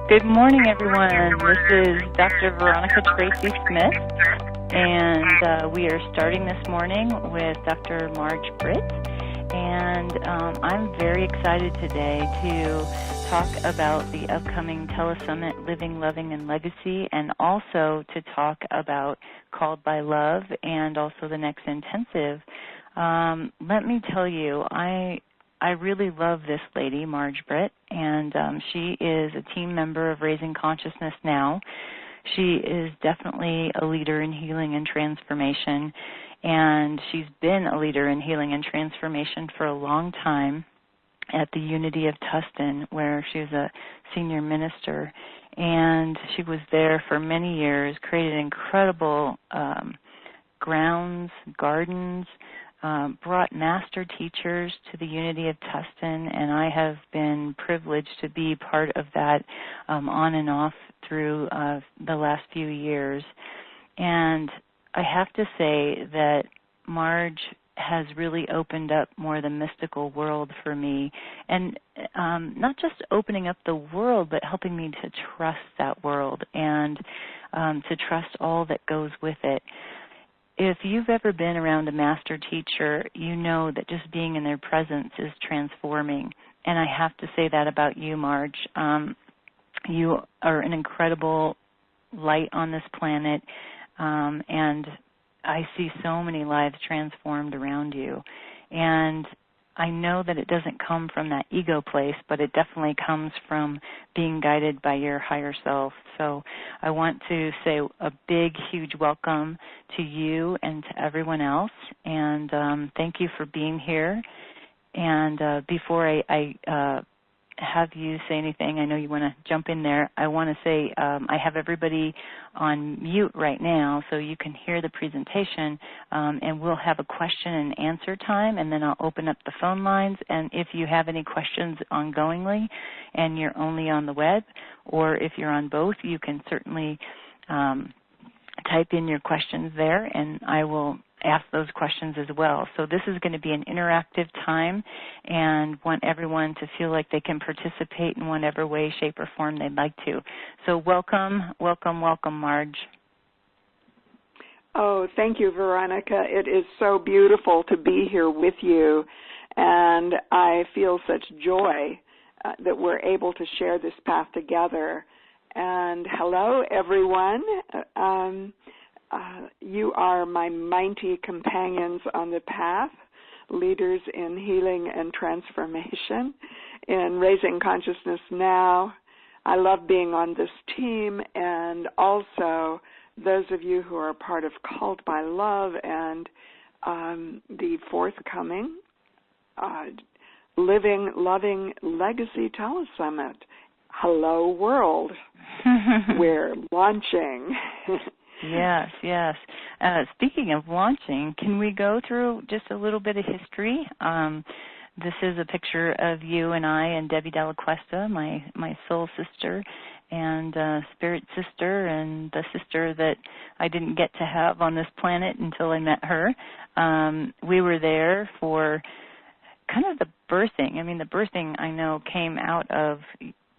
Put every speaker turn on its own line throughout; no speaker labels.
Good morning, everyone. This is Dr. Veronica Tracy-Smith, and we are starting this morning with Dr. Marj Britt. And I'm very excited today to talk about the upcoming Telesummit Living, Loving, and Legacy, and also to talk about Called by Love and also the next intensive. Let me tell you, I really love this lady, Marj Britt, and she is a team member of Raising Consciousness Now. She is definitely a leader in healing and transformation, and she's been a leader in healing and transformation for a long time at the Unity of Tustin, where she was a senior minister, and she was there for many years, created incredible grounds, gardens, brought master teachers to the Unity of Tustin, and I have been privileged to be part of that on and off through the last few years. And I have to say that Marj has really opened up more of the mystical world for me, and not just opening up the world, but helping me to trust that world and to trust all that goes with it. If you've ever been around a master teacher, you know that just being in their presence is transforming. And I have to say that about you, Marj. You are an incredible light on this planet, and I see so many lives transformed around you. And I know that it doesn't come from that ego place, but it definitely comes from being guided by your higher self. So I want to say a big, huge welcome to you and to everyone else, and thank you for being here. And before I have you say anything, I know you want to jump in there, I want to say I have everybody on mute right now so you can hear the presentation, and we'll have a question and answer time, and then I'll open up the phone lines. And if you have any questions ongoingly and you're only on the web, or if you're on both, you can certainly type in your questions there, and I will ask those questions as well. So this is going to be an interactive time, and want everyone to feel like they can participate in whatever way, shape, or form they'd like to. So welcome, welcome, welcome, Marj.
Oh, thank you, Veronica. It is so beautiful to be here with you, and I feel such joy that we're able to share this path together. And hello, everyone. You are my mighty companions on the path, leaders in healing and transformation, in Raising Consciousness Now. I love being on this team, and also those of you who are part of Called by Love and the forthcoming Living, Loving, Legacy Telesummit. Hello, world. We're launching.
Yes, yes. Speaking of launching, can we go through just a little bit of history? This is a picture of you and I and Debbie Della Cuesta, my soul sister and spirit sister, and the sister that I didn't get to have on this planet until I met her. We were there for kind of the birthing. I mean, the birthing, I know, came out of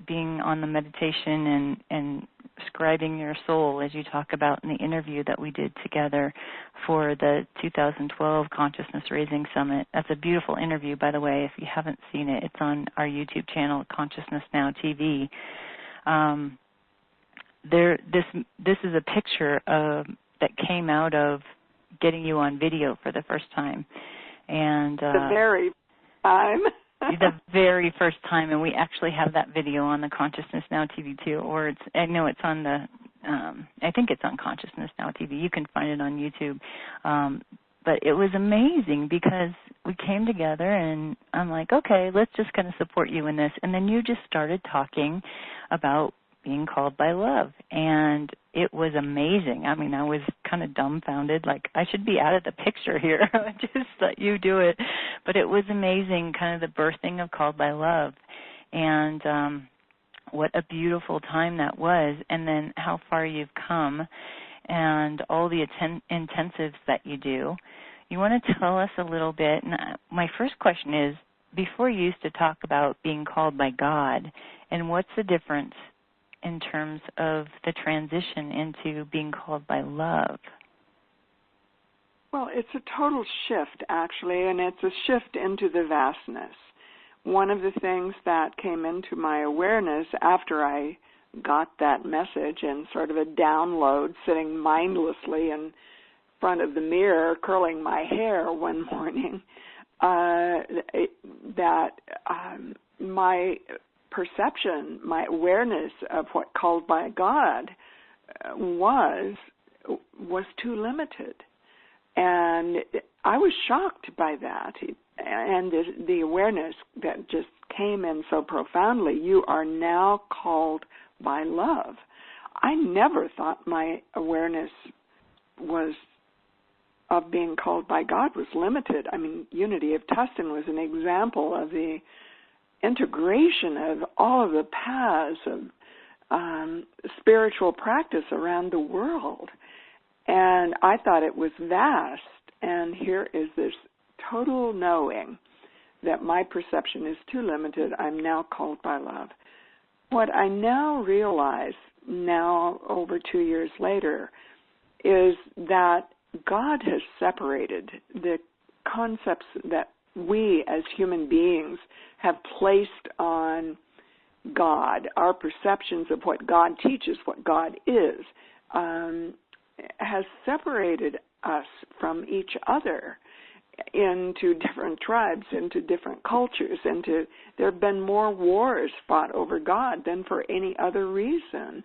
being on the meditation and scribing your soul, as you talk about in the interview that we did together for the 2012 Consciousness Raising Summit. That's a beautiful interview, by the way. If you haven't seen it, it's on our YouTube channel, Consciousness Now TV. This is a picture that came out of getting you on video for the first time. And
the very time.
The very first time, and we actually have that video on the Consciousness Now TV too, or I know it's on the, I think it's on Consciousness Now TV. You can find it on YouTube. But it was amazing because we came together, and I'm like, okay, let's just kind of support you in this. And then you just started talking about being called by love, and it was amazing. I mean, I was kind of dumbfounded, like I should be out of the picture here. Just let you do it. But it was amazing, kind of the birthing of Called by Love, and what a beautiful time that was, and then how far you've come, and all the intensives that you do. You want to tell us a little bit, and my first question is, before you used to talk about being called by God, and what's the difference in terms of the transition into being called by love?
Well, it's a total shift, actually, and it's a shift into the vastness. One of the things that came into my awareness after I got that message and sort of a download, sitting mindlessly in front of the mirror, curling my hair one morning, that my perception, my awareness of what called by God was too limited. And I was shocked by that, and the awareness that just came in so profoundly. You are now called by love. I never thought my awareness of being called by God was limited. I mean, Unity of Tustin was an example of the integration of all of the paths of spiritual practice around the world. And I thought it was vast, and here is this total knowing that my perception is too limited. I'm now called by love. What I now realize, now over 2 years later, is that God has separated the concepts that we as human beings have placed on God, our perceptions of what God teaches, what God is, has separated us from each other into different tribes, into different cultures, there have been more wars fought over God than for any other reason.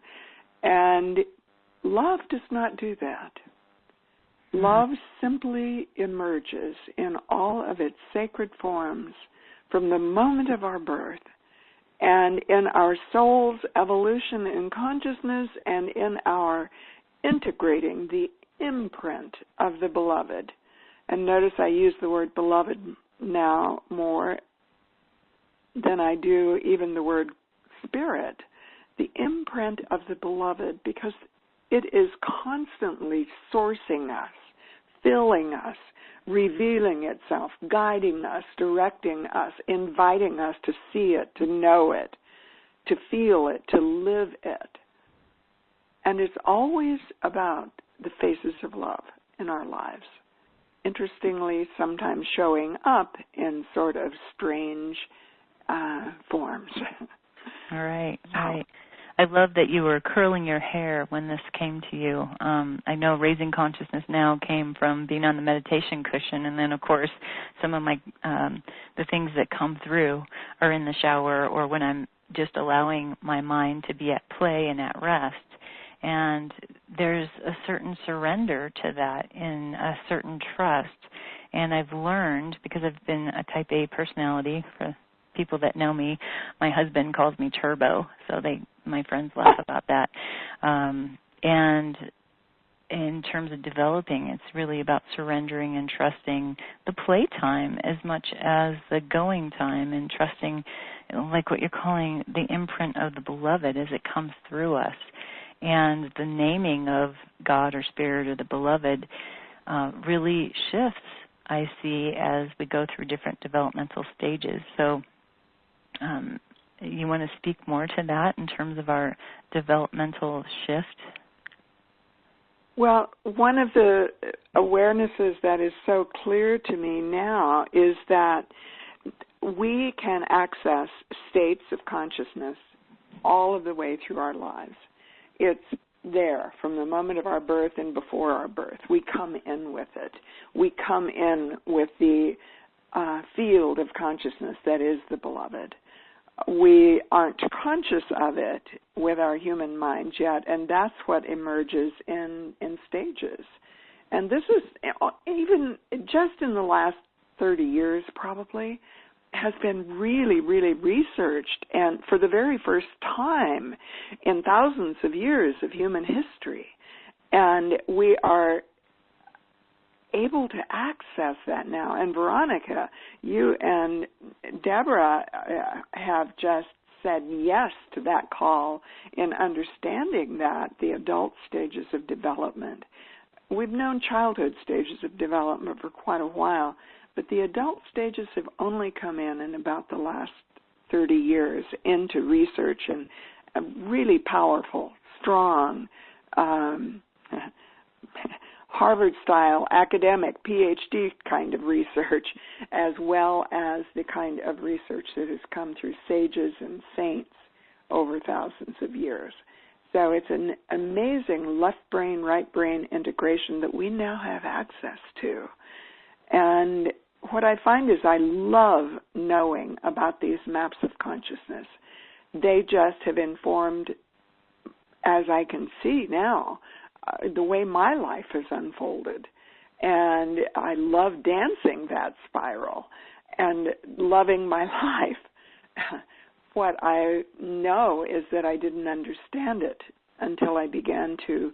And love does not do that. Love simply emerges in all of its sacred forms from the moment of our birth, and in our soul's evolution in consciousness, and in our integrating the imprint of the beloved. And notice I use the word beloved now more than I do even the word spirit, the imprint of the beloved, because it is constantly sourcing us, filling us, revealing itself, guiding us, directing us, inviting us to see it, to know it, to feel it, to live it. And it's always about the faces of love in our lives. Interestingly, sometimes showing up in sort of strange forms.
All right, right. I love that you were curling your hair when this came to you. I know Raising Consciousness Now came from being on the meditation cushion, and then, of course, some of my the things that come through are in the shower or when I'm just allowing my mind to be at play and at rest. And there's a certain surrender to that and a certain trust. And I've learned, because I've been a type A personality, for people that know me, my husband calls me Turbo, so my friends laugh about that. And in terms of developing, it's really about surrendering and trusting the playtime as much as the going time, and trusting, like what you're calling, the imprint of the beloved as it comes through us. And the naming of God or Spirit or the beloved really shifts, I see, as we go through different developmental stages. So you want to speak more to that in terms of our developmental shift?
Well, one of the awarenesses that is so clear to me now is that we can access states of consciousness all of the way through our lives. It's there from the moment of our birth and before our birth. We come in with it. We come in with the field of consciousness that is the beloved. We aren't conscious of it with our human minds yet, and that's what emerges in stages. And this is, even just in the last 30 years probably, has been really, really researched, and for the very first time in thousands of years of human history. And we are able to access that now. And Veronica, you and Deborah have just said yes to that call in understanding that the adult stages of development. We've known childhood stages of development for quite a while, but the adult stages have only come in about the last 30 years into research really powerful, strong, Harvard-style academic PhD kind of research, as well as the kind of research that has come through sages and saints over thousands of years. So it's an amazing left brain, right brain integration that we now have access to. And what I find is I love knowing about these maps of consciousness. They just have informed, as I can see now, the way my life has unfolded. And I love dancing that spiral and loving my life. What I know is that I didn't understand it until I began to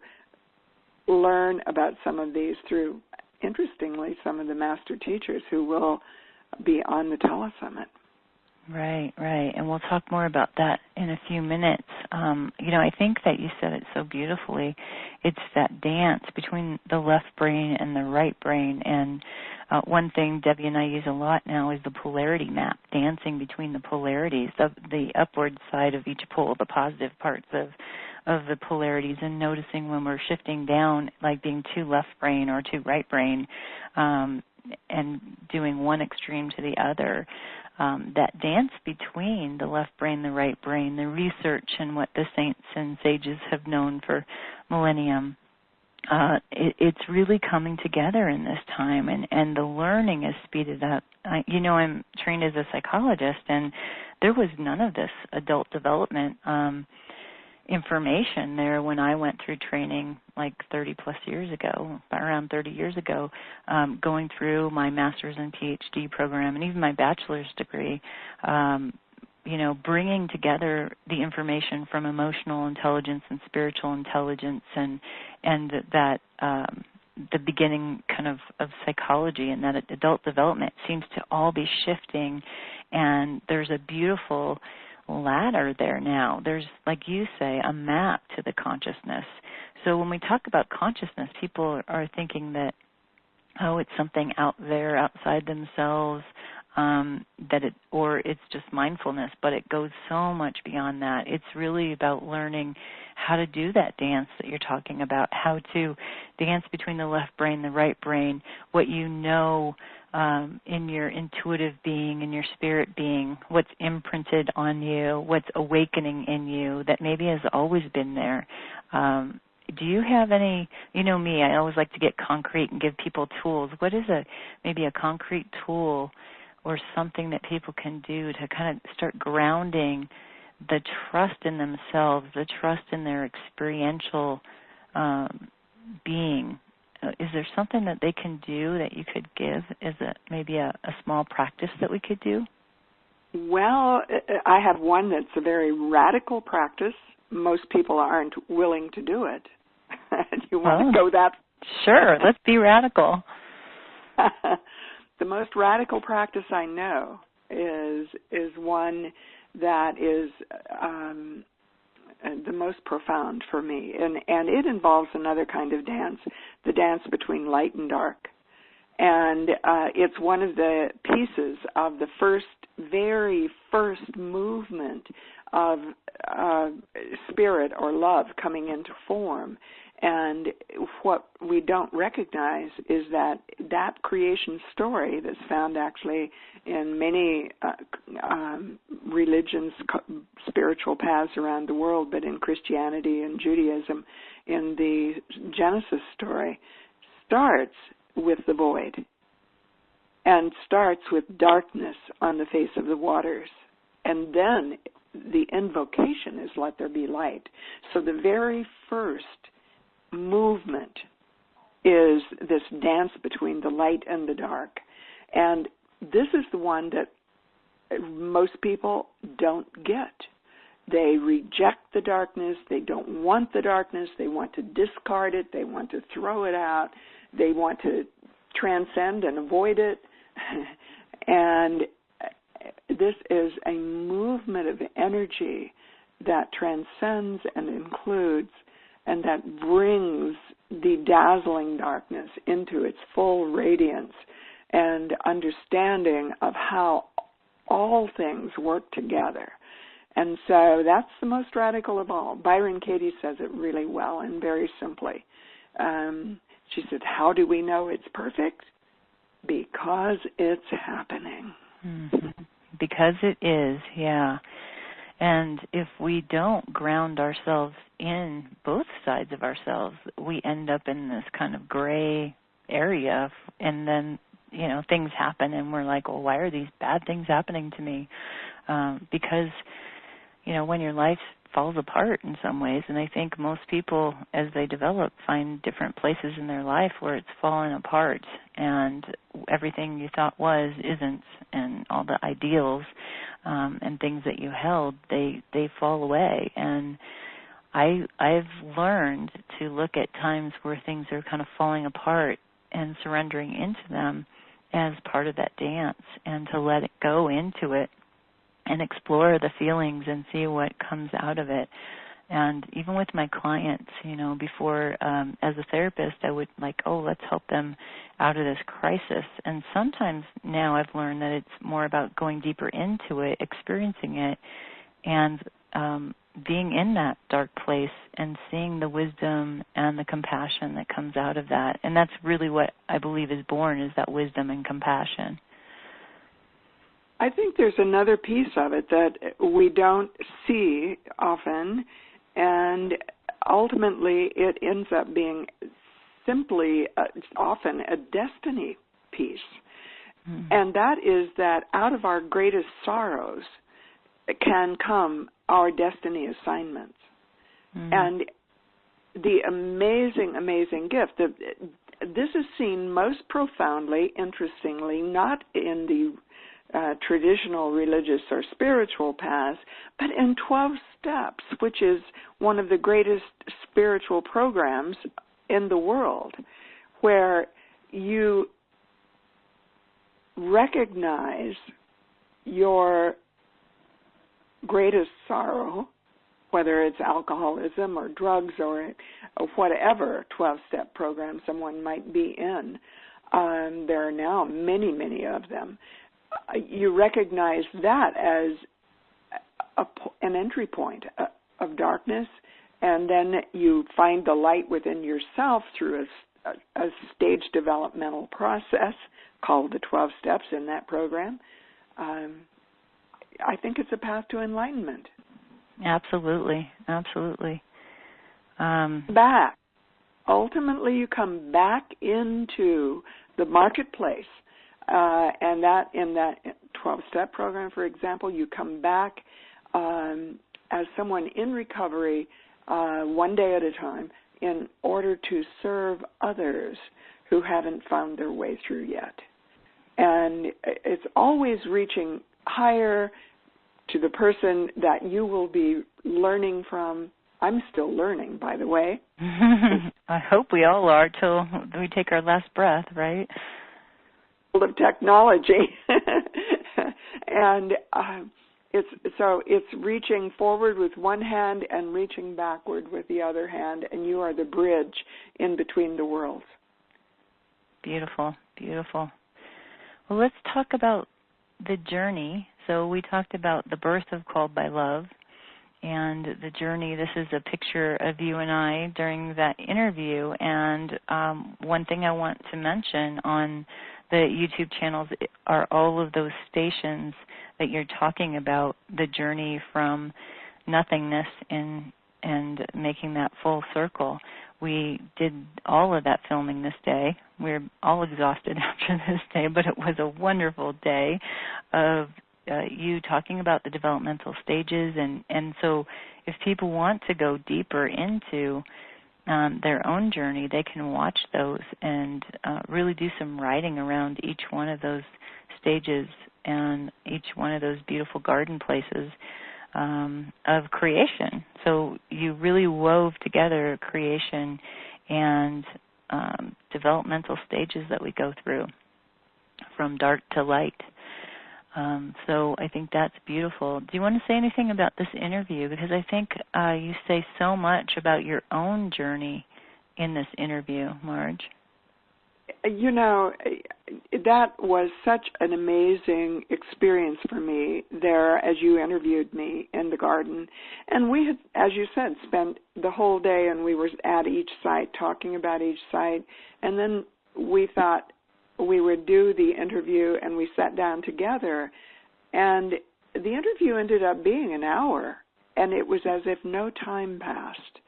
learn about some of these through, interestingly, some of the master teachers who will be on the telesummit.
Right, right. And we'll talk more about that in a few minutes. I think that you said it so beautifully. It's that dance between the left brain and the right brain. And one thing Debbie and I use a lot now is the polarity map, dancing between the polarities, the upward side of each pole, the positive parts of the polarities, and noticing when we're shifting down, like being too left brain or too right brain, and doing one extreme to the other. That dance between the left brain, the right brain, the research and what the saints and sages have known for millennium, it's really coming together in this time, and the learning is speeded up. I'm trained as a psychologist, and there was none of this adult development information there when I went through training like 30-plus years ago, around 30 years ago, going through my master's and PhD program and even my bachelor's degree, bringing together the information from emotional intelligence and spiritual intelligence and that the beginning kind of psychology and that adult development seems to all be shifting, and there's a beautiful ladder there now. There's, like you say, a map to the consciousness. So when we talk about consciousness, people are thinking that, it's something out there, outside themselves, or it's just mindfulness, but it goes so much beyond that. It's really about learning how to do that dance that you're talking about, how to dance between the left brain, the right brain, what you know in your intuitive being, in your spirit being, what's imprinted on you, what's awakening in you that maybe has always been there. Do you have any, me, I always like to get concrete and give people tools. What is maybe a concrete tool or something that people can do to kind of start grounding the trust in themselves, the trust in their experiential being? Is there something that they can do that you could give? Is it maybe a small practice that we could do?
Well, I have one that's a very radical practice. Most people aren't willing to do it. You want to go that?
Sure, let's be radical.
The most radical practice I know is one that is the most profound for me, and it involves another kind of dance, the dance between light and dark. And it's one of the pieces of the very first movement of spirit or love coming into form. And what we don't recognize is that creation story that's found actually in many religions, spiritual paths around the world, but in Christianity and Judaism, in the Genesis story, starts with the void and starts with darkness on the face of the waters. And then the invocation is let there be light. So the very first movement is this dance between the light and the dark. And this is the one that most people don't get. They reject the darkness. They don't want the darkness. They want to discard it. They want to throw it out. They want to transcend and avoid it. And this is a movement of energy that transcends and includes and that brings the dazzling darkness into its full radiance and understanding of how all things work together. And so that's the most radical of all. Byron Katie says it really well and very simply. She said, how do we know it's perfect? Because it's happening.
Mm-hmm. Because it is, yeah. And if we don't ground ourselves in both sides of ourselves, we end up in this kind of gray area, and then, things happen, and we're like, well, why are these bad things happening to me? Because, when your life falls apart in some ways, and I think most people, as they develop, find different places in their life where it's fallen apart, and everything you thought was isn't, and all the ideals and things that you held, they fall away. And I've learned to look at times where things are kind of falling apart and surrendering into them as part of that dance, and to let it go into it and explore the feelings and see what comes out of it. And even with my clients, before as a therapist, I would let's help them out of this crisis. And sometimes now I've learned that it's more about going deeper into it, experiencing it, and being in that dark place and seeing the wisdom and the compassion that comes out of that. And that's really what I believe is born, is that wisdom and compassion.
I think there's another piece of it that we don't see often, and ultimately it ends up being simply often a destiny piece. Mm-hmm. And that is that out of our greatest sorrows can come our destiny assignments. Mm-hmm. And the amazing, amazing gift. This is seen most profoundly, interestingly, not in the traditional religious or spiritual paths, but in 12 Steps, which is one of the greatest spiritual programs in the world, where you recognize your greatest sorrow, whether it's alcoholism or drugs or whatever 12-step program someone might be in. There are now many, many of them. You recognize that as an entry point of darkness, and then you find the light within yourself through a stage developmental process called the 12 Steps in that program. I think it's a path to enlightenment. Absolutely, absolutely. Back. Ultimately, you come back into the marketplace, and that in that 12-step program, for example, you come back as someone in recovery one day at a time in order to serve others who haven't found their way through yet. And it's always reaching higher to the person that you will be learning from. I'm still learning, by the way.
I hope we all are till we take our last breath, right?
Of technology. And it's reaching forward with one hand and reaching backward with the other hand, and you are the bridge in between the worlds. Beautiful, beautiful. Well, let's talk about the journey. So we talked about the birth of Called by Love and the journey. This is a picture of you and I during that interview. And one thing I want to mention on the YouTube channels are all of those stations that you're talking about, the journey from nothingness and making that full circle. We did all of that filming this day. We're all exhausted after this day, but it was a wonderful day of you talking about the developmental stages. And so if people want to go deeper into their own journey, they can watch those and really do some writing around each one of those stages and each one of those beautiful garden places of creation. So you really wove together creation and developmental stages that we go through from dark to light. So I think that's beautiful. Do you want to say anything about this interview? Because I think you say so much about your own journey in this interview, Marj. You know, that was such an amazing experience for me there as you interviewed me in the garden. And we had, as you said, spent the whole day, and we were at each site talking about each site. And then we thought we would do the interview, and we sat down together. And the interview ended up being an hour, and it was as if no time passed.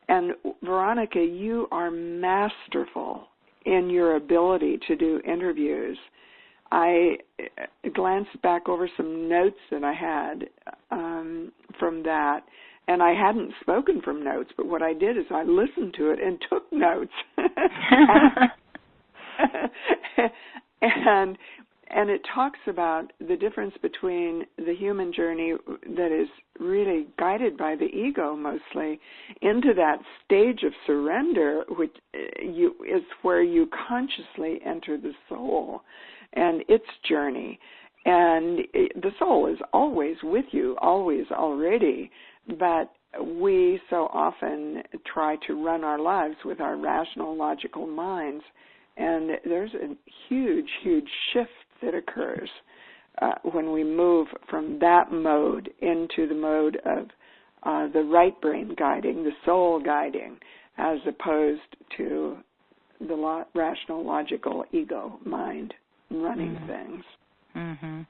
And Veronica, you are masterful in your ability to do interviews. I glanced back over some notes that I had from that, and I hadn't spoken from notes, but what I did is I listened to it and took notes. And it talks about the difference between the human journey that is really guided by the ego mostly into that stage of surrender, which is where you consciously enter the soul and its journey. And the soul is always with you, always already, but we so often try to run our lives with our rational, logical minds. And there's a huge, huge shift that occurs when we move from that mode into the mode of the right brain guiding, the soul guiding, as opposed to the rational, logical ego mind running things.
Mm-hmm.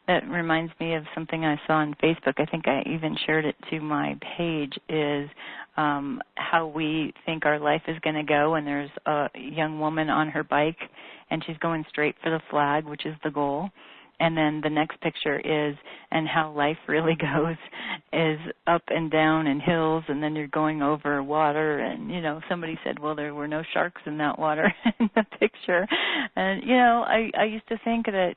That reminds me of something I saw on Facebook. I think I even shared it to my page, is how we think our life is going to go. And there's a young woman on her bike, and she's going straight for the flag, which is the goal. And then the next picture is, and how life really goes, is up and down and hills, and then you're going over water. And, you know, somebody said, well, there were no sharks in that water in the picture. And, you know, I used to think that,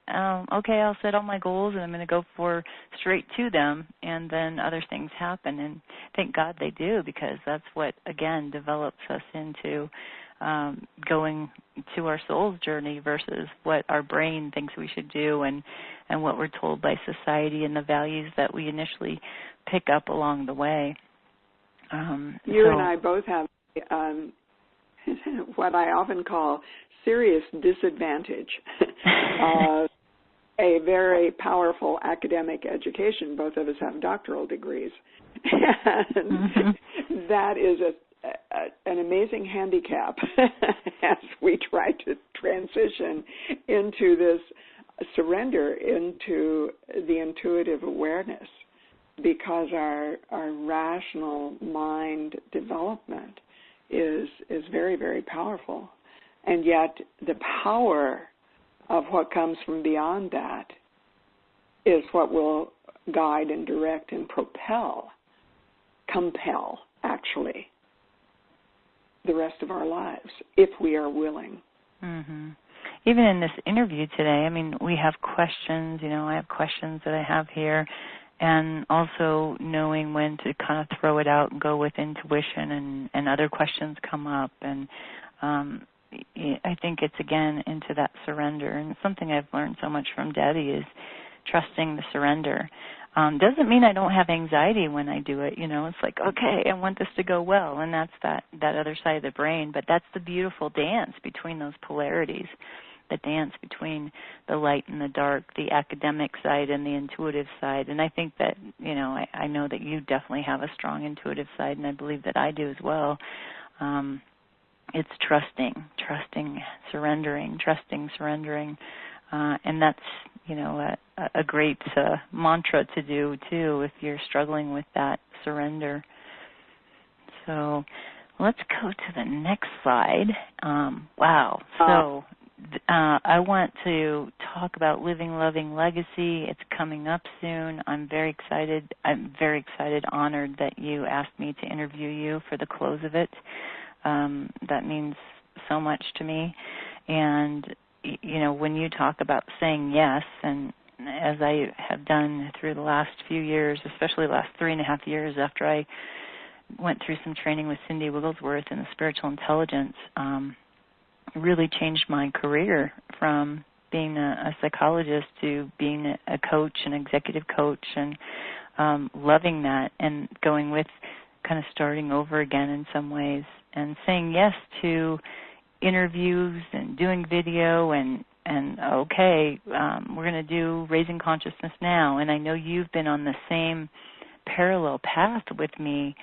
okay, I'll set all my goals, and I'm going to go for straight to them, and then other things happen. And thank God they do, because that's what, again, develops us into going to our soul's journey versus what our brain thinks we should do, and what we're told by society and the values that we initially pick up along the way.
You and I both have what I often call serious disadvantage of a very powerful academic education. Both of us have doctoral degrees. And that is an amazing handicap as we try to transition into this surrender into the intuitive awareness, because our rational mind development is very, very powerful. And yet the power of what comes from beyond that is what will guide and direct and compel, actually, the rest of our lives, if we are willing.
Mm-hmm. Even in this interview today, I mean, we have questions, you know, I have questions that I have here, and also knowing when to kind of throw it out and go with intuition, and other questions come up. And I think it's, again, into that surrender. And something I've learned so much from Debbie is trusting the surrender. Doesn't mean I don't have anxiety when I do it. You know, it's like, okay, I want this to go well, and that's that other side of the brain. But that's the beautiful dance between those polarities, the dance between the light and the dark, the academic side and the intuitive side. And I think that, you know, I know that you definitely have a strong intuitive side, and I believe that I do as well. It's trusting, surrendering, surrendering. And that's, you know, a great mantra to do, too, if you're struggling with that surrender. So let's go to the next slide. Wow. So I want to talk about Living, Loving Legacy. It's coming up soon. I'm very excited, honored that you asked me to interview you for the close of it. That means so much to me. And you know, when you talk about saying yes, and as I have done through the last few years, especially the last 3.5 years after I went through some training with Cindy Wigglesworth in the spiritual intelligence, really changed my career from being a psychologist to being a coach, an executive coach, and loving that and going with kind of starting over again in some ways, and saying yes to interviews and doing video and okay, we're going to do Raising Consciousness Now. And I know you've been on the same parallel path with me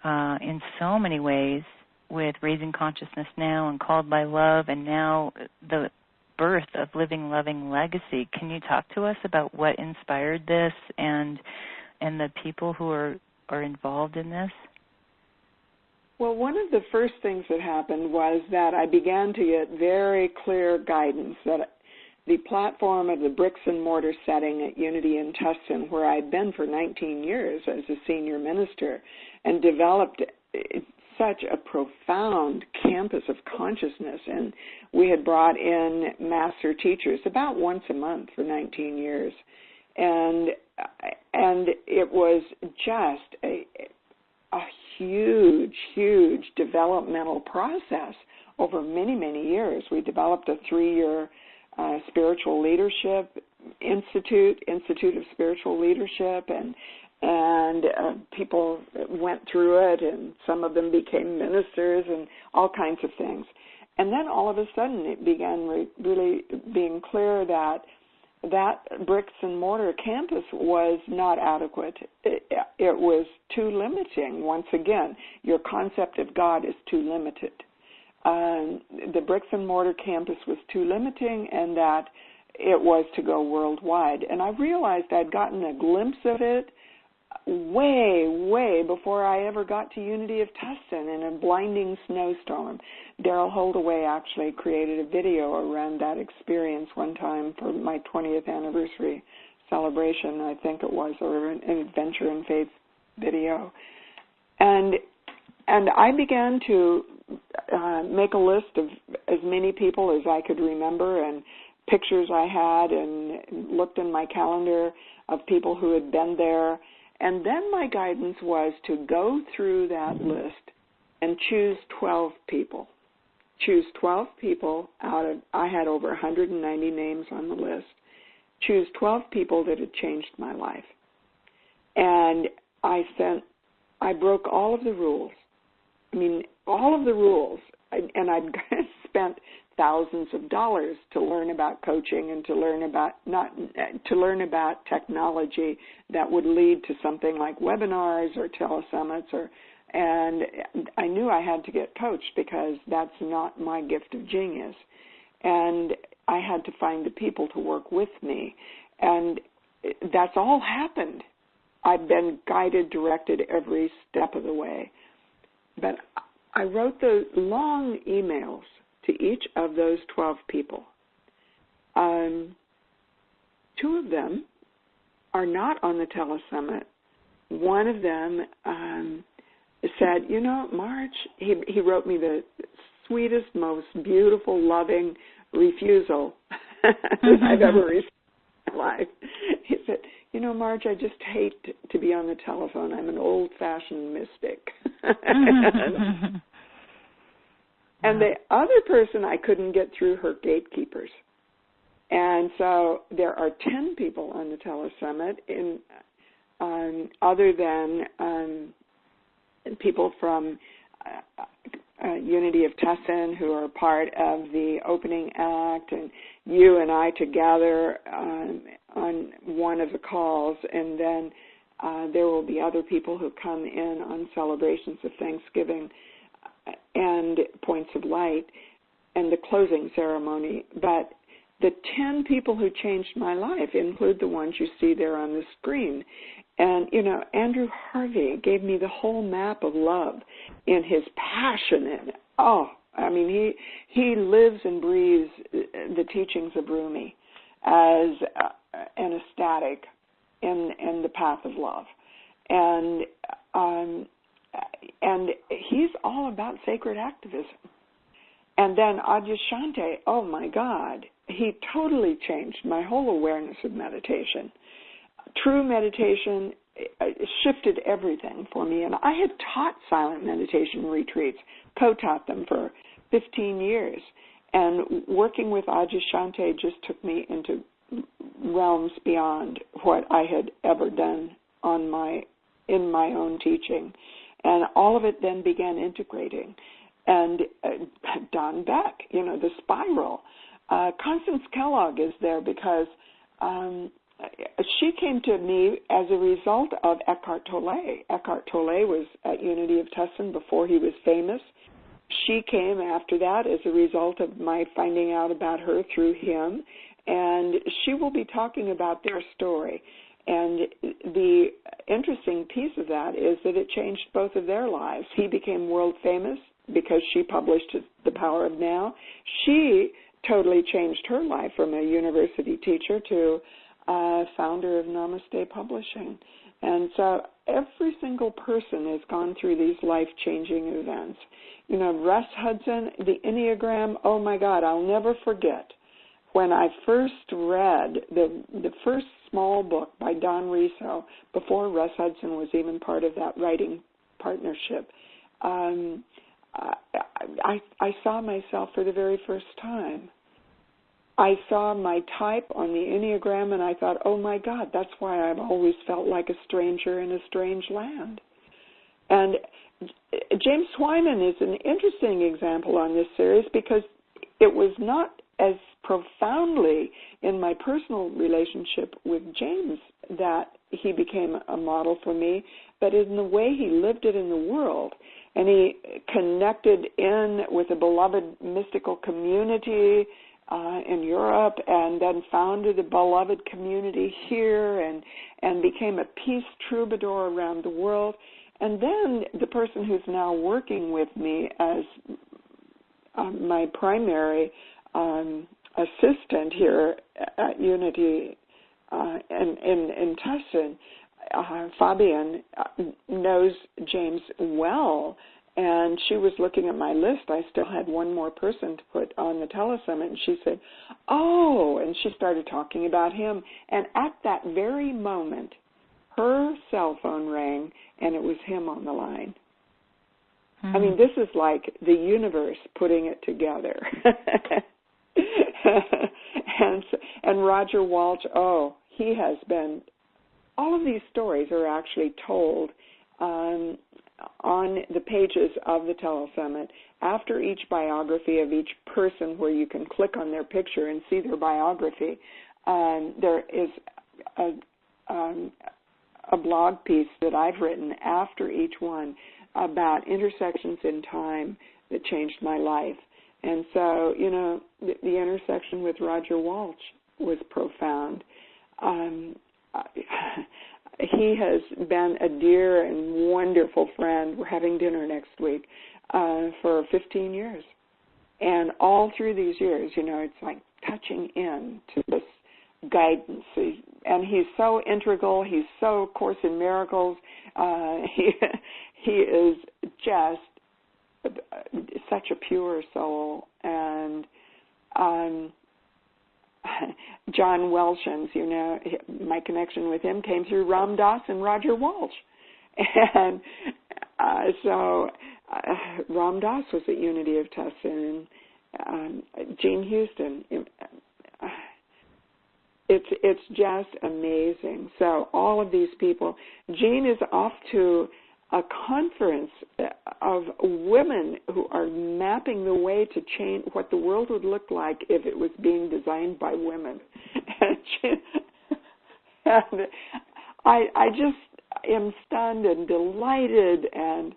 in so many ways with Raising Consciousness Now and Called by Love, and now the birth of Living Loving Legacy. Can you talk to us about what inspired this and the people who are involved in this?
Well, one of the first things that happened was that I began to get very clear guidance that the platform of the bricks and mortar setting at Unity in Tustin, where I'd been for 19 years as a senior minister and developed such a profound campus of consciousness, and we had brought in master teachers about once a month for 19 years, and it was just a huge developmental process over many years. We developed a 3-year spiritual leadership institute of spiritual leadership, and people went through it, and some of them became ministers and all kinds of things. And then all of a sudden it began really being clear that bricks and mortar campus was not adequate. It was too limiting. Once again, your concept of God is too limited. The bricks and mortar campus was too limiting, and that it was to go worldwide. And I realized I'd gotten a glimpse of it way before I ever got to Unity of Tustin in a blinding snowstorm. Daryl Holdaway actually created a video around that experience one time for my 20th anniversary celebration, I think it was, or an Adventure in Faith video. And I began to make a list of as many people as I could remember and pictures I had, and looked in my calendar of people who had been there. And then my guidance was to go through that list and choose 12 people. Choose 12 people out of, I had over 190 names on the list. Choose 12 people that had changed my life. And I broke all of the rules. I mean, all of the rules. And I'd spent thousands of dollars to learn about coaching and to learn about technology that would lead to something like webinars or telesummits, and I knew I had to get coached because that's not my gift of genius, and I had to find the people to work with me, and that's all happened. I've been guided, directed every step of the way, but I wrote the long emails to each of those 12 people. 2 of them are not on the telesummit. One of them said, you know, Marj, he wrote me the sweetest, most beautiful, loving refusal I've ever received in my life. He said, you know, Marj, I just hate to be on the telephone. I'm an old-fashioned mystic. And the other person, I couldn't get through her gatekeepers. And so there are 10 people on the telesummit, other than people from Unity of Tustin who are part of the opening act, and you and I together on one of the calls, and then there will be other people who come in on celebrations of Thanksgiving and Points of Light and the closing ceremony. But the 10 people who changed my life include the ones you see there on the screen. And, you know, Andrew Harvey gave me the whole map of love in his passion. And, he lives and breathes the teachings of Rumi as an ecstatic in the path of love. And he's all about sacred activism. And then Adyashanti, oh my God, he totally changed my whole awareness of meditation. True meditation shifted everything for me. And I had taught silent meditation retreats, co-taught them for 15 years. And working with Adyashanti just took me into realms beyond what I had ever done in my own teaching. And all of it then began integrating. and Don Beck, the spiral. Constance Kellogg is there because she came to me as a result of Eckhart Tolle. Eckhart Tolle was at Unity of Tustin before he was famous. She came after that as a result of my finding out about her through him, and she will be talking about their story. And the interesting piece of that is that it changed both of their lives. He became world famous because she published The Power of Now. She totally changed her life from a university teacher to founder of Namaste Publishing. And so every single person has gone through these life-changing events. Russ Hudson, the Enneagram, oh my God, I'll never forget when I first read the first small book by Don Riso, before Russ Hudson was even part of that writing partnership. I saw myself for the very first time. I saw my type on the Enneagram, and I thought, oh, my God, that's why I've always felt like a stranger in a strange land. And James Twyman is an interesting example on this series because it was not as profoundly in my personal relationship with James that he became a model for me, but in the way he lived it in the world. And he connected in with a beloved mystical community in Europe, and then founded a beloved community here, and became a peace troubadour around the world. And then the person who's now working with me as my primary assistant here at Unity in Tustin, Fabian, knows James well. And she was looking at my list. I still had one more person to put on the telesummit. And she said, oh, and she started talking about him. And at that very moment, her cell phone rang, and it was him on the line. I mean, this is like the universe putting it together. and Roger Walsh, he has been, all of these stories are actually told on the pages of the telesummit after each biography of each person, where you can click on their picture and see their biography. There is a blog piece that I've written after each one about intersections in time that changed my life. And so, the intersection with Roger Walsh was profound. He has been a dear and wonderful friend. We're having dinner next week for 15 years. And all through these years, it's like touching in to this guidance. And he's so integral. He's so Course in Miracles. He is just such a pure soul. And John Welshons, my connection with him came through Ram Dass and Roger Walsh. And so Ram Dass was at Unity of Tustin, and Jean Houston. It's just amazing. So all of these people. Jean is off to a conference of women who are mapping the way to change what the world would look like if it was being designed by women. And I just am stunned and delighted, and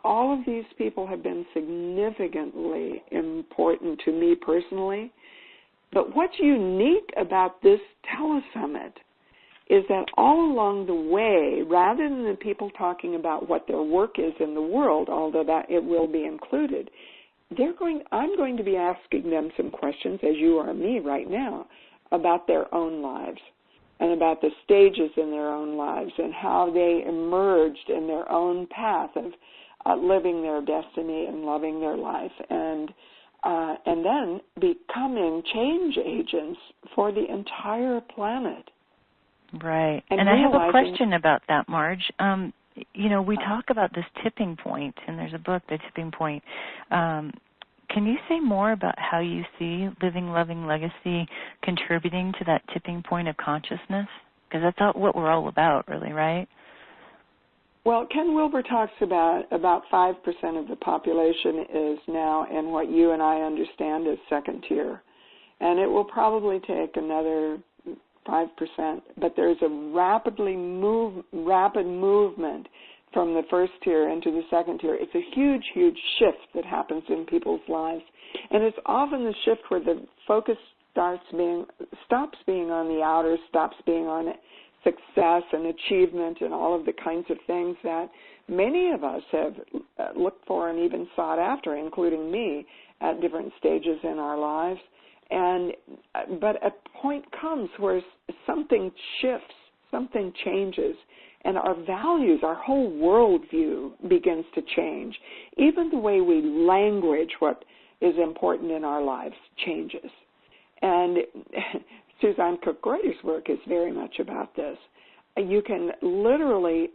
all of these people have been significantly important to me personally. But what's unique about this telesummit is that all along the way, rather than the people talking about what their work is in the world, although that it will be included, I'm going to be asking them some questions, as you are me right now, about their own lives and about the stages in their own lives and how they emerged in their own path of living their destiny and loving their life, and then becoming change agents for the entire planet.
Right. And I have a question about that, Marj. We talk about this tipping point, and there's a book, The Tipping Point. Can you say more about how you see Living, Loving Legacy contributing to that tipping point of consciousness? Because that's what we're all about, really, right?
Well, Ken Wilber talks about 5% of the population is now in what you and I understand as second tier. And it will probably take another 5%, but there's a rapid movement from the first tier into the second tier. It's a huge, huge shift that happens in people's lives. And it's often the shift where the focus stops being on the outer, stops being on success and achievement and all of the kinds of things that many of us have looked for and even sought after, including me, at different stages in our lives. But a point comes where something shifts, something changes, and our values, our whole worldview begins to change. Even the way we language what is important in our lives changes. And Suzanne Cook-Greuter's work is very much about this. You can literally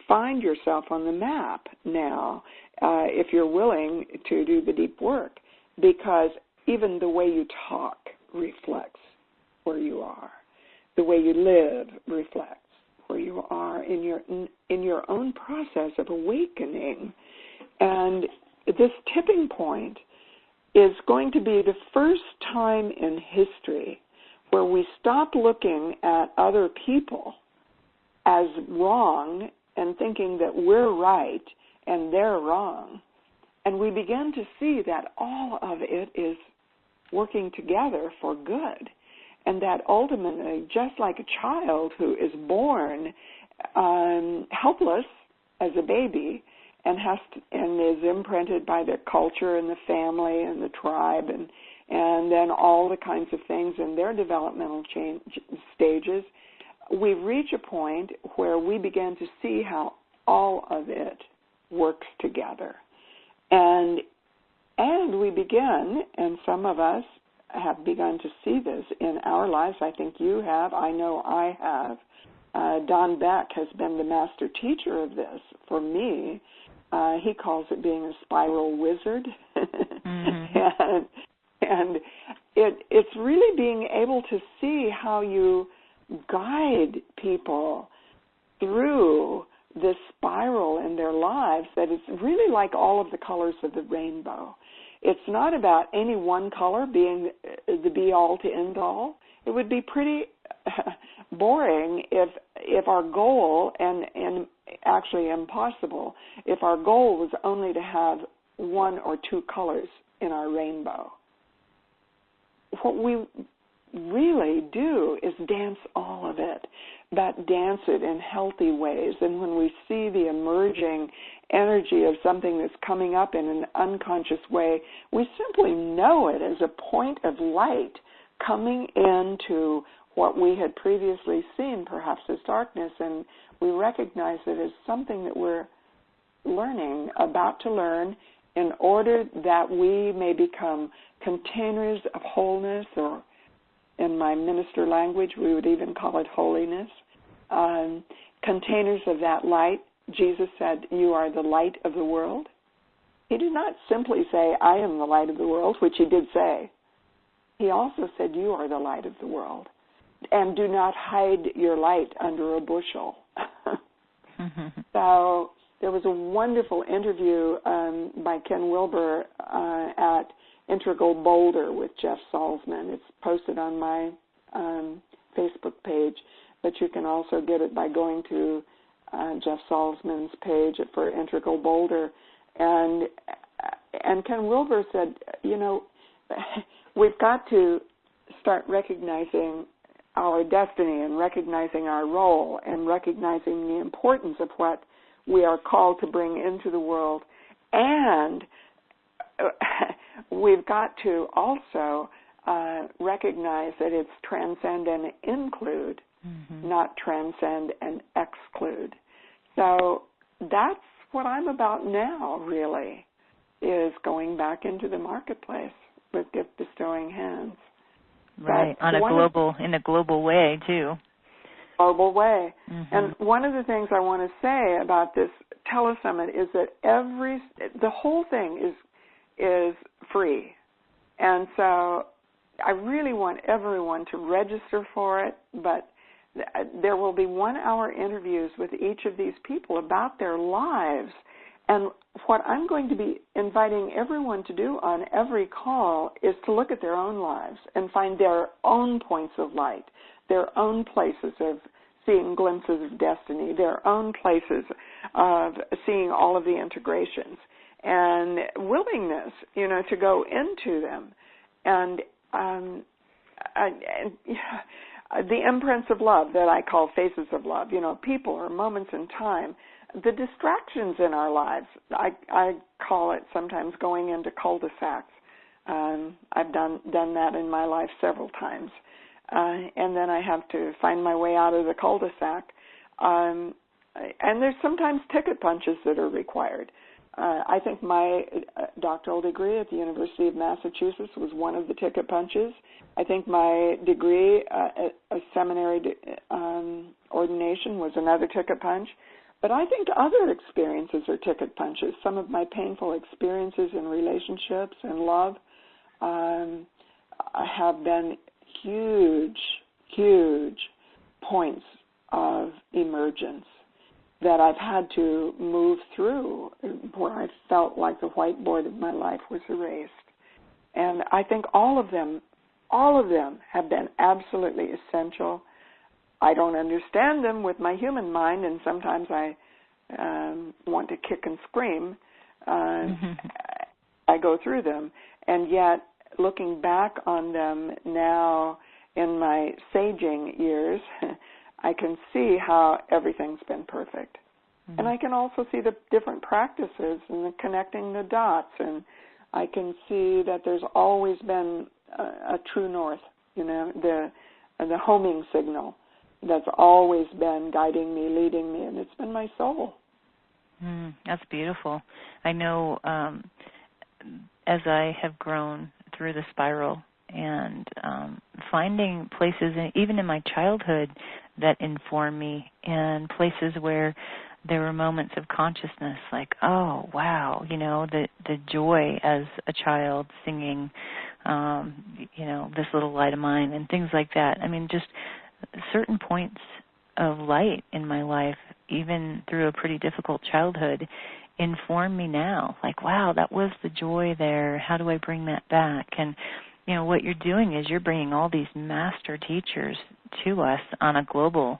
find yourself on the map now if you're willing to do the deep work, because even the way you talk reflects where you are. The way you live reflects where you are in your own process of awakening. And this tipping point is going to be the first time in history where we stop looking at other people as wrong and thinking that we're right and they're wrong. And we begin to see that all of it is working together for good. And that ultimately, just like a child who is born helpless as a baby and is imprinted by the culture and the family and the tribe and then all the kinds of things in their developmental stages, we reach a point where we begin to see how all of it works together. And we begin, and some of us have begun to see this in our lives. I think you have. I know I have. Don Beck has been the master teacher of this for me. He calls it being a spiral wizard. Mm-hmm. and it's really being able to see how you guide people through this spiral in their lives that is really like all of the colors of the rainbow. It's not about any one color being the be-all to end-all. It would be pretty boring if our goal, and actually impossible, if our goal was only to have one or two colors in our rainbow. What we really do is dance all of it, but dance it in healthy ways. And when we see the emerging energy of something that's coming up in an unconscious way, we simply know it as a point of light coming into what we had previously seen perhaps as darkness, and we recognize it as something that we're learning, about to learn, in order that we may become containers of wholeness, or in my minister language, we would even call it holiness, containers of that light. Jesus said, "You are the light of the world." He did not simply say, "I am the light of the world," which he did say. He also said, "You are the light of the world, and do not hide your light under a bushel." So there was a wonderful interview by Ken Wilber at Integral Boulder with Jeff Salzman. It's posted on my Facebook page, but you can also get it by going to Jeff Salzman's page for Integral Boulder. And Ken Wilber said, we've got to start recognizing our destiny and recognizing our role and recognizing the importance of what we are called to bring into the world. And we've got to also recognize that it's transcend and include, not transcend and exclude. So that's what I'm about now, really, is going back into the marketplace with gift bestowing hands.
Right, in a global way, too.
Global way. Mm-hmm. And one of the things I want to say about this telesummit is that the whole thing is free. And so I really want everyone to register for it, but there will be 1-hour interviews with each of these people about their lives. And what I'm going to be inviting everyone to do on every call is to look at their own lives and find their own points of light, their own places of seeing glimpses of destiny, their own places of seeing all of the integrations, and willingness, to go into them. And the imprints of love that I call faces of love, people or moments in time, the distractions in our lives, I call it sometimes going into cul-de-sacs. I've done that in my life several times. And then I have to find my way out of the cul-de-sac. And there's sometimes ticket punches that are required. I think my doctoral degree at the University of Massachusetts was one of the ticket punches. I think my degree, a seminary ordination, was another ticket punch. But I think other experiences are ticket punches. Some of my painful experiences in relationships and love have been huge, huge points of emergence that I've had to move through, where I felt like the whiteboard of my life was erased. And I think all of them have been absolutely essential. I don't understand them with my human mind, and sometimes I want to kick and scream. I go through them, and yet looking back on them now in my saging years, I can see how everything's been perfect. Mm-hmm. And I can also see the different practices and the connecting the dots, and I can see that there's always been a true north, the homing signal that's always been guiding me, leading me, and it's been my soul.
That's beautiful. I know as I have grown through the spiral and finding places, even in my childhood, that inform me, and places where there were moments of consciousness like, oh, wow, the joy as a child singing, this little light of mine and things like that. I mean, just certain points of light in my life, even through a pretty difficult childhood, inform me now. Like, wow, that was the joy there. How do I bring that back? And, what you're doing is you're bringing all these master teachers to us in a global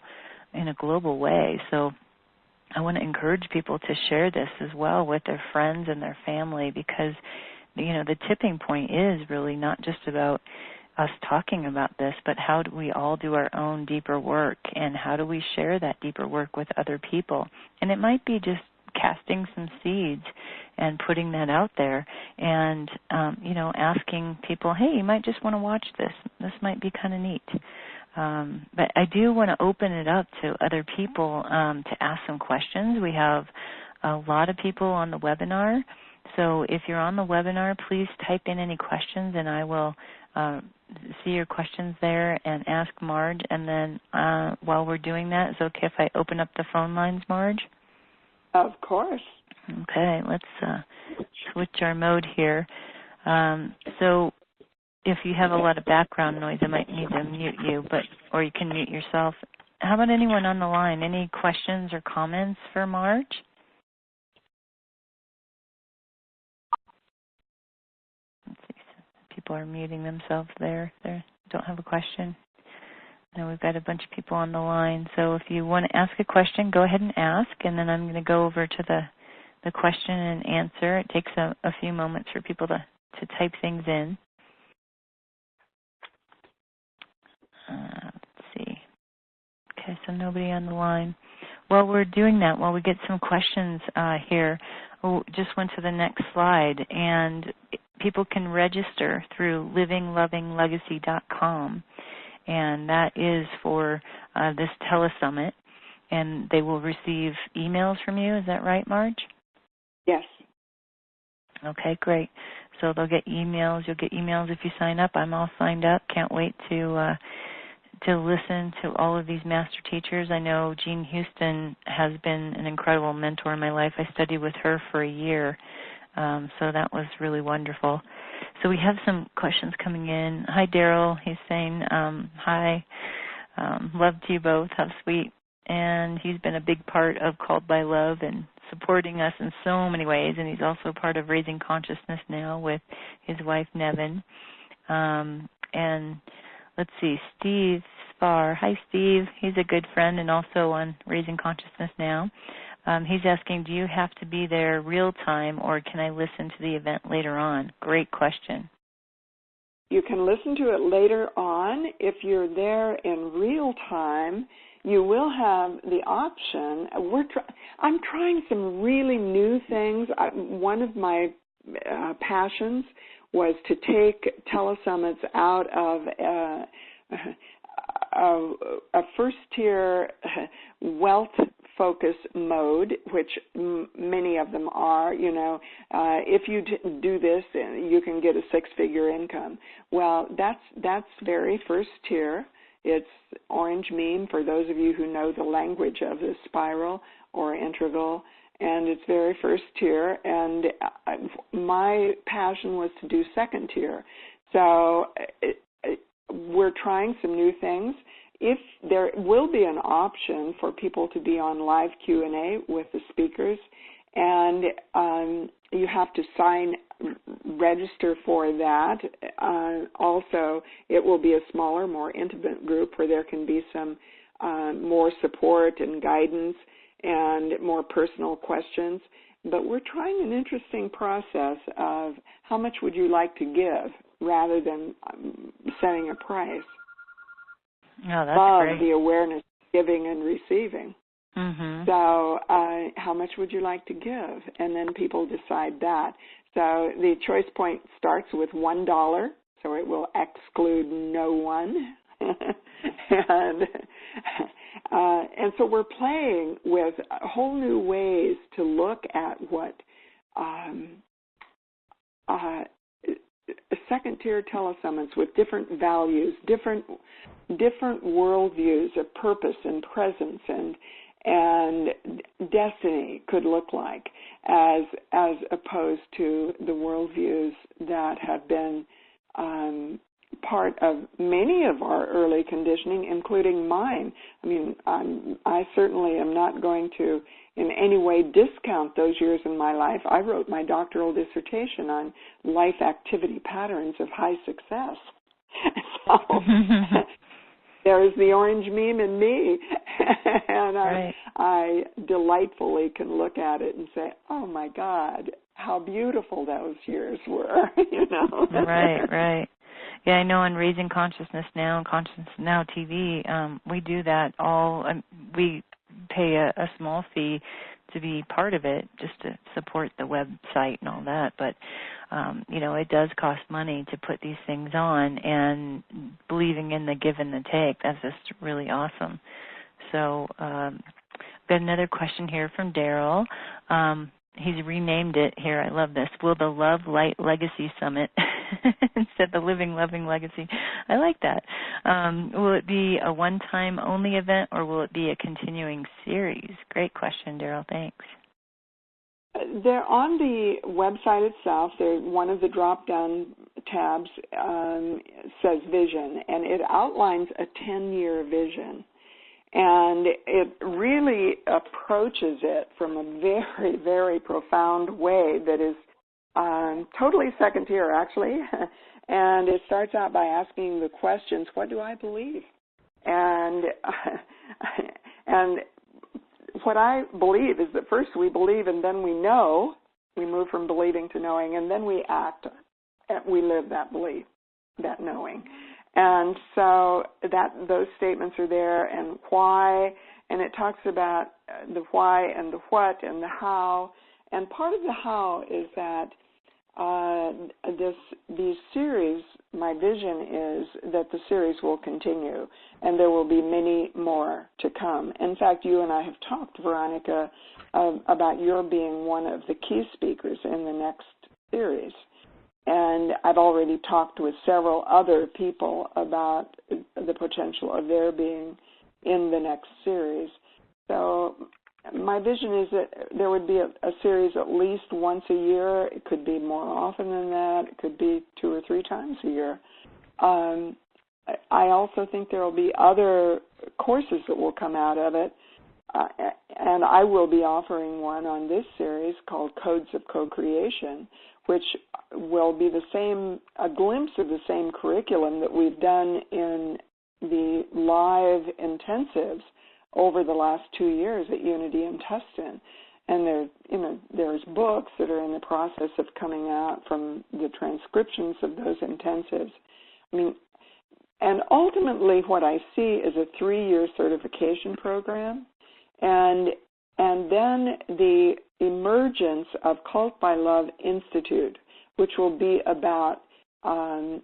way. So I want to encourage people to share this as well with their friends and their family, because, the tipping point is really not just about us talking about this, but how do we all do our own deeper work, and how do we share that deeper work with other people? And it might be just casting some seeds and putting that out there, and asking people, hey, you might just want to watch this. This might be kind of neat. But I do want to open it up to other people to ask some questions. We have a lot of people on the webinar, so if you're on the webinar, please type in any questions, and I will see your questions there and ask Marj. And then while we're doing that, is it okay if I open up the phone lines, Marj?
Of course.
Okay, let's switch our mode here. So if you have a lot of background noise, I might need to mute you, or you can mute yourself. How about anyone on the line? Any questions or comments for Marj? Let's see. People are muting themselves there. They don't have a question. Now we've got a bunch of people on the line. So if you want to ask a question, go ahead and ask, and then I'm going to go over to the question and answer. It takes a few moments for people to type things in. Let's see. Okay, so nobody on the line. While we're doing that, while we get some questions here, we'll just went to the next slide, and people can register through livinglovinglegacy.com, and that is for this telesummit, and they will receive emails from you. Is that right, Marj?
Yes.
Okay, great. So they'll get emails. You'll get emails if you sign up. I'm all signed up. Can't wait to listen to all of these master teachers. I know Jean Houston has been an incredible mentor in my life. I studied with her for a year, so that was really wonderful. So we have some questions coming in. Hi, Daryl. He's saying hi. Love to you both. How sweet. And he's been a big part of Called by Love and supporting us in so many ways. And he's also part of Raising Consciousness now with his wife, Nevin. And let's see, Steve Spar. Hi, Steve. He's a good friend and also on Raising Consciousness now. He's asking, do you have to be there real time or can I listen to the event later on? Great question.
You can listen to it later on. If you're there in real time, you will have the option. I'm trying some really new things. One of my passions was to take telesummits out of a first-tier wealth-focus mode, which many of them are. If you do this, you can get a six-figure income. Well, that's very first-tier. It's orange meme for those of you who know the language of the spiral or integral, and it's very first tier. And my passion was to do second tier. So we're trying some new things. If there will be an option for people to be on live Q&A with the speakers, and you have to register for that. Also, it will be a smaller, more intimate group where there can be some more support and guidance and more personal questions. But we're trying an interesting process of how much would you like to give rather than setting a price.
Oh, that's
Love
great.
the awareness of giving and receiving.
Mm-hmm.
So how much would you like to give? And then people decide that. So the choice point starts with $1, so it will exclude no one. And so we're playing with whole new ways to look at what second-tier telesummits with different values, different worldviews of purpose and presence and destiny could look like, as opposed to the worldviews that have been part of many of our early conditioning, including mine. I mean, I certainly am not going to in any way discount those years in my life. I wrote my doctoral dissertation on life activity patterns of high success. So there's the orange meme in me, and
right.
I delightfully can look at it and say, oh, my God, how beautiful those years were,
Right. Yeah, I know on Raising Consciousness Now and Consciousness Now TV, we do that all. We pay a small fee to be part of it, just to support the website and all that. But, it does cost money to put these things on, and believing in the give and the take, that's just really awesome. So got another question here from Daryl. He's renamed it here. I love this. Will the Love Light Legacy Summit instead of the Living Loving Legacy? I like that. Will it be a one-time only event, or will it be a continuing series? Great question, Daryl. Thanks.
They're on the website itself. One of the drop-down tabs says vision, and it outlines a 10-year vision. And it really approaches it from a very, very profound way that is totally second tier, actually. And it starts out by asking the questions, what do I believe? And what I believe is that first we believe and then we know. We move from believing to knowing, and then we act. We live that belief, that knowing. And so those statements are there, and why, and it talks about the why and the what and the how. And part of the how is that these series, my vision is that the series will continue, and there will be many more to come. In fact, you and I have talked, Veronica, about your being one of the key speakers in the next series. And I've already talked with several other people about the potential of their being in the next series. So my vision is that there would be a series at least once a year. It could be more often than that. It could be 2 or 3 times a year. I also think there will be other courses that will come out of it. And I will be offering one on this series called Codes of Co-Creation, which will be a glimpse of the same curriculum that we've done in the live intensives over the last 2 years at Unity in Tustin. And there's books that are in the process of coming out from the transcriptions of those intensives. I mean, and ultimately what I see is a 3-year certification program, and then the emergence of Cult by Love Institute, which will be about the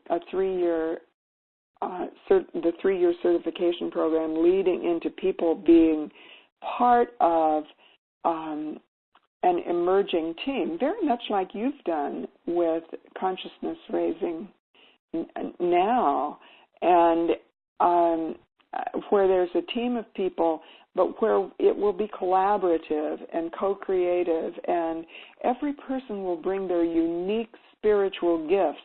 3-year certification program leading into people being part of an emerging team, very much like you've done with consciousness raising now, and where there's a team of people, but where it will be collaborative and co-creative, and every person will bring their unique spiritual gifts,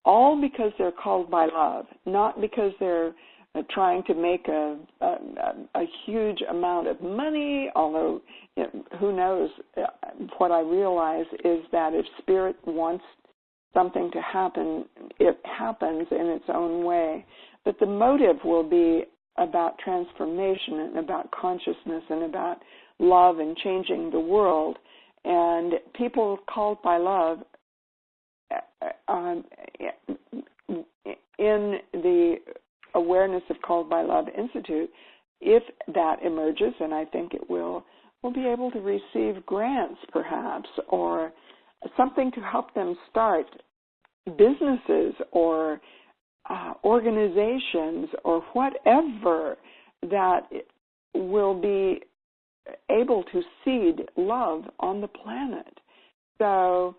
all because they're called by love, not because they're trying to make a huge amount of money, although who knows. What I realize is that if Spirit wants something to happen, it happens in its own way. But the motive will be about transformation and about consciousness and about love and changing the world. And people called by love in the Awareness of Called by Love Institute, if that emerges, and I think it will be able to receive grants perhaps, or something to help them start businesses or organizations or whatever that will be able to seed love on the planet. So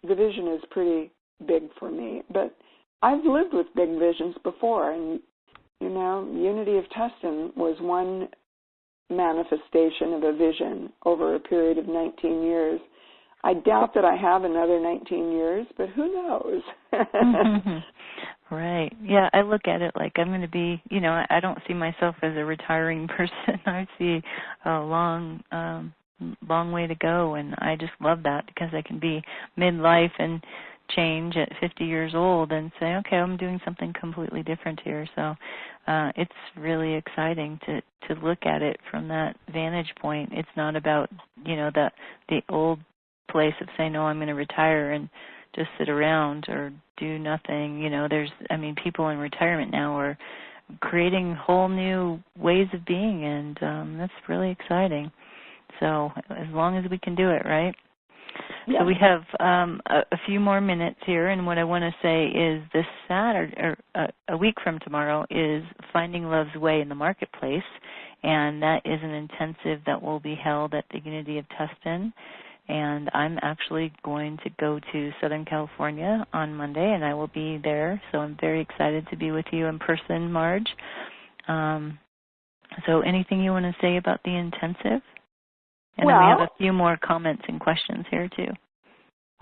the vision is pretty big for me, but I've lived with big visions before, and Unity of Tustin was one manifestation of a vision over a period of 19 years. I doubt that I have another 19 years, but who knows?
Right. Yeah, I look at it like I'm going to be, I don't see myself as a retiring person. I see a long way to go, and I just love that because I can be midlife and change at 50 years old and say, okay, I'm doing something completely different here. So it's really exciting to look at it from that vantage point. It's not about, the old place of saying, no, I'm going to retire and just sit around or do nothing. People in retirement now are creating whole new ways of being, and that's really exciting. So as long as we can do it, right? Yeah. So we have a few more minutes here, and what I want to say is this Saturday, or a week from tomorrow, is Finding Love's Way in the Marketplace, and that is an intensive that will be held at the Unity of Tustin. And I'm actually going to go to Southern California on Monday, and I will be there. So I'm very excited to be with you in person, Marj. So anything you want to say about the intensive? And then we have a few more comments and questions here, too.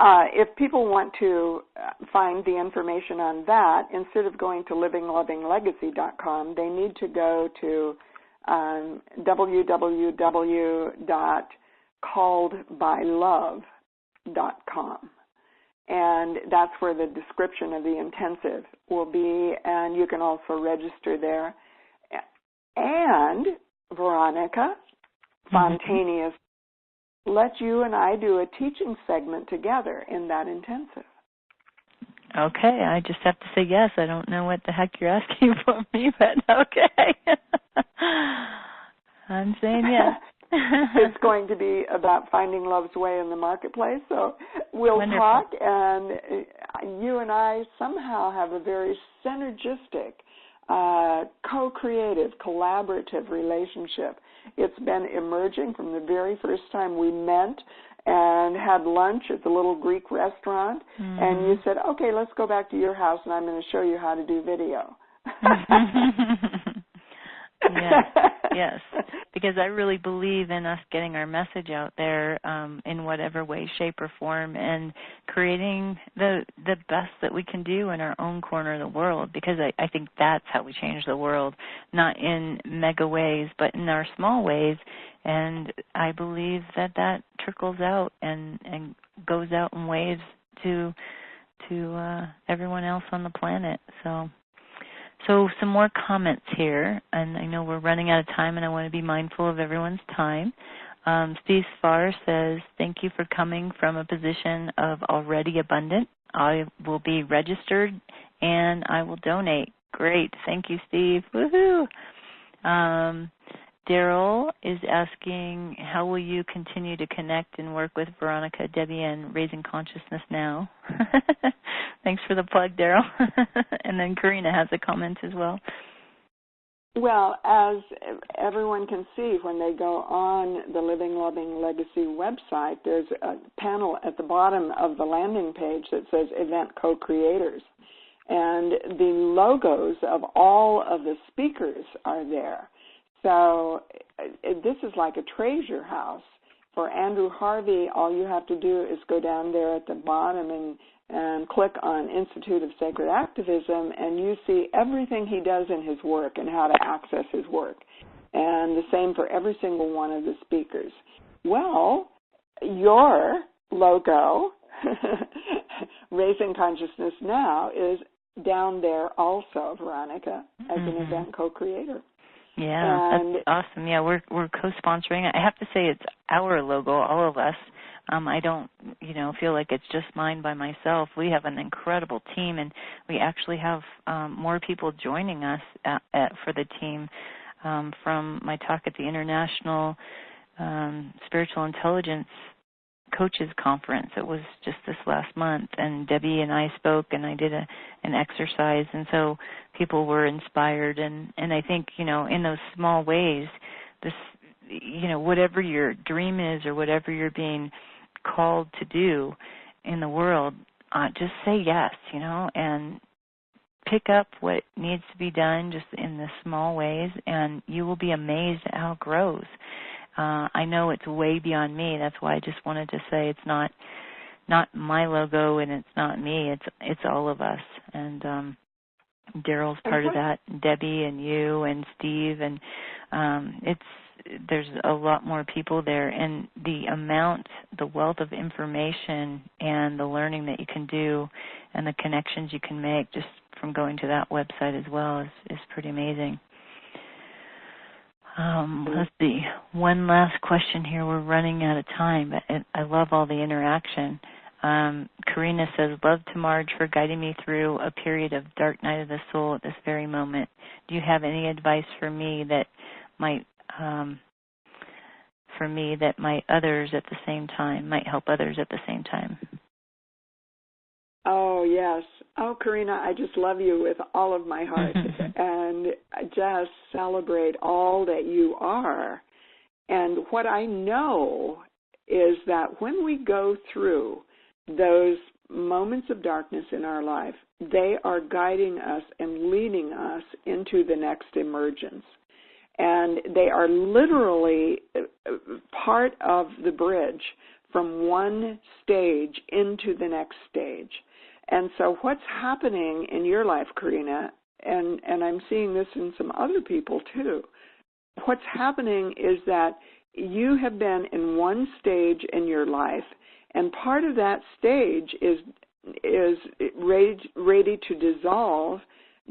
If people want to find the information on that, instead of going to livinglovinglegacy.com, they need to go to www.calledbylove.com. And that's where the description of the intensive will be, and you can also register there. And Veronica Spontaneous, let you and I do a teaching segment together in that intensive.
Okay, I just have to say yes. I don't know what the heck you're asking for me, but okay. I'm saying yes.
It's going to be about finding love's way in the marketplace, so we'll
Wonderful.
talk, and you and I somehow have a very synergistic, co-creative, collaborative relationship. It's been emerging from the very first time we met and had lunch at the little Greek restaurant, and you said, okay, let's go back to your house, and I'm going to show you how to do video.
Yeah. yes, because I really believe in us getting our message out there in whatever way, shape, or form, and creating the best that we can do in our own corner of the world, because I think that's how we change the world, not in mega ways, but in our small ways, and I believe that trickles out and goes out in waves to everyone else on the planet. So some more comments here, and I know we're running out of time, and I want to be mindful of everyone's time. Steve Farr says, thank you for coming from a position of already abundant. I will be registered, and I will donate. Great. Thank you, Steve. Woohoo! Daryl is asking, how will you continue to connect and work with Veronica, Debbie, and Raising Consciousness Now? Thanks for the plug, Daryl. And then Karina has a comment as well.
Well, as everyone can see when they go on the Living Loving Legacy website, there's a panel at the bottom of the landing page that says Event Co-Creators. And the logos of all of the speakers are there. So this is like a treasure house. For Andrew Harvey, all you have to do is go down there at the bottom and click on Institute of Sacred Activism, and you see everything he does in his work and how to access his work. And the same for every single one of the speakers. Well, your logo, Raising Consciousness Now, is down there also, Veronica, as an event co-creator.
Yeah, that's awesome. Yeah, we're co-sponsoring. I have to say it's our logo, all of us. I don't, feel like it's just mine by myself. We have an incredible team, and we actually have more people joining us for the team from my talk at the International Spiritual Intelligence Coaches Conference. It was just this last month, and Debbie and I spoke, and I did an exercise, and so people were inspired, and I think, in those small ways, this, whatever your dream is or whatever you're being called to do in the world, just say yes, and pick up what needs to be done just in the small ways, and you will be amazed at how it grows. I know it's way beyond me. That's why I just wanted to say it's not my logo and it's not me. It's all of us. And Daryl's part of that, Debbie and you and Steve, and there's a lot more people there. And the wealth of information and the learning that you can do and the connections you can make just from going to that website as well is pretty amazing. Let's see. One last question here. We're running out of time, but I love all the interaction. Karina says, love to Marj for guiding me through a period of dark night of the soul at this very moment. Do you have any advice for me that might others at the same time, might help others at the same time?
Oh, yes. Oh, Karina, I just love you with all of my heart and just celebrate all that you are. And what I know is that when we go through those moments of darkness in our life, they are guiding us and leading us into the next emergence. And they are literally part of the bridge from one stage into the next stage. And so what's happening in your life, Karina, and I'm seeing this in some other people too, what's happening is that you have been in one stage in your life, and part of that stage is ready to dissolve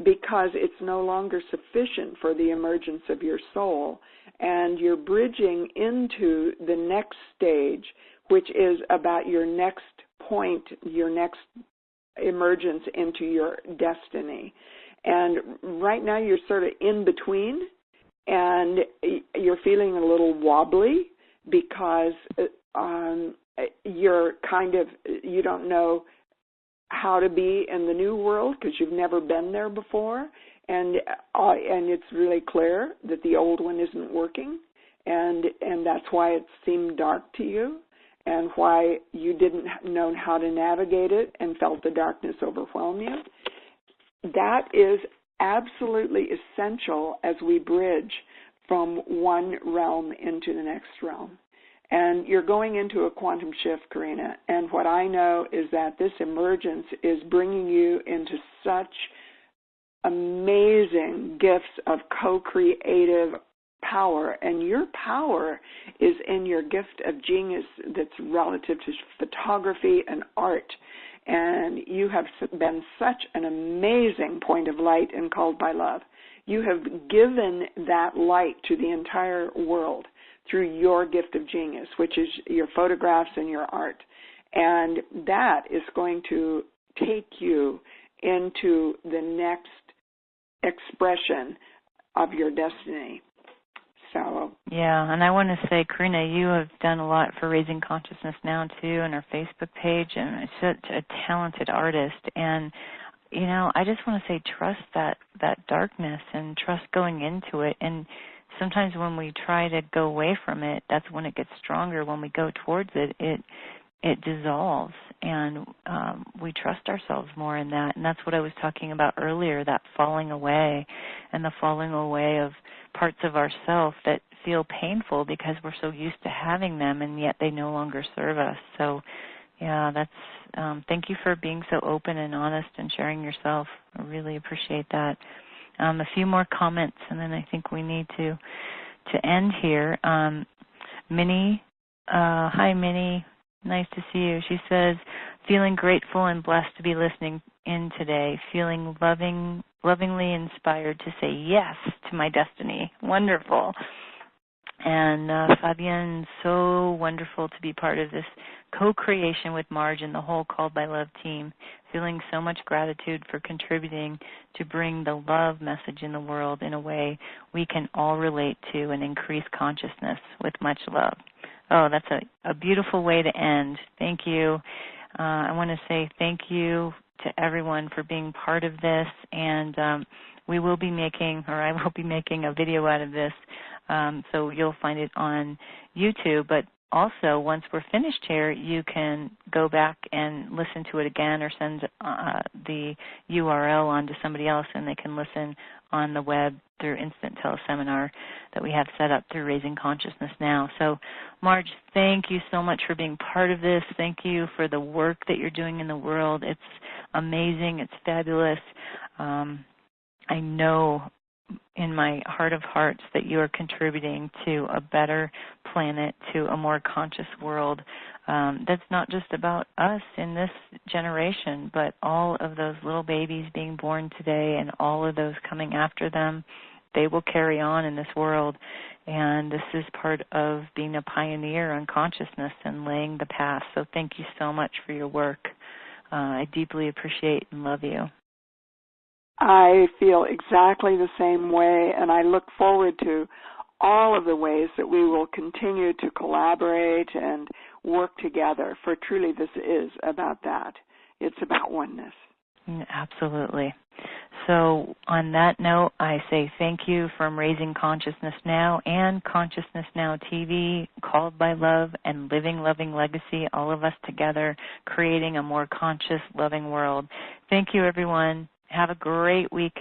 because it's no longer sufficient for the emergence of your soul, and you're bridging into the next stage, which is about your next point, your next emergence into your destiny. And right now you're sort of in between, and you're feeling a little wobbly because you don't know how to be in the new world because you've never been there before, and it's really clear that the old one isn't working, and that's why it seemed dark to you, and why you didn't know how to navigate it and felt the darkness overwhelm you. That is absolutely essential as we bridge from one realm into the next realm. And you're going into a quantum shift, Karina. And what I know is that this emergence is bringing you into such amazing gifts of co-creative power. And your power is in your gift of genius that's relative to photography and art. And you have been such an amazing point of light and called by love. You have given that light to the entire world through your gift of genius, which is your photographs and your art. And that is going to take you into the next expression of your destiny. So
yeah, and I want to say, Karina, you have done a lot for Raising Consciousness Now, too, on our Facebook page, and such a talented artist. And, you know, I just want to say trust that darkness and trust going into it. And sometimes when we try to go away from it, that's when it gets stronger. When we go towards it, it dissolves, and we trust ourselves more in that. And that's what I was talking about earlier, that falling away and the falling away of parts of ourself that feel painful because we're so used to having them, and yet they no longer serve us. So, yeah, that's thank you for being so open and honest and sharing yourself. I really appreciate that. A few more comments, and then I think we need to end here. Minnie, hi, Minnie. Nice to see you. She says, feeling grateful and blessed to be listening in today, feeling lovingly inspired to say yes to my destiny. Wonderful. And Fabienne, so wonderful to be part of this co-creation with Marj and the whole Called by Love team. Feeling so much gratitude for contributing to bring the love message in the world in a way we can all relate to and increase consciousness with much love. Oh, that's a beautiful way to end. Thank you. I want to say thank you to everyone for being part of this, and we will be making, or I will be making a video out of this, so you'll find it on YouTube. But also, once we're finished here, you can go back and listen to it again or send the URL on to somebody else, and they can listen on the web through Instant Teleseminar that we have set up through Raising Consciousness Now. So, Marj, thank you so much for being part of this. Thank you for the work that you're doing in the world. It's amazing. It's fabulous. I know in my heart of hearts that you are contributing to a better planet, to a more conscious world that's not just about us in this generation, but all of those little babies being born today and all of those coming after them. They will carry on in this world, and this is part of being a pioneer on consciousness and laying the path. So thank you so much for your work. I deeply appreciate and love you.
I feel exactly the same way, and I look forward to all of the ways that we will continue to collaborate and work together, for truly this is about that. It's about oneness.
Absolutely. So on that note, I say thank you from Raising Consciousness Now and Consciousness Now TV, Called by Love, and Living Loving Legacy, all of us together, creating a more conscious, loving world. Thank you, everyone. Have a great week.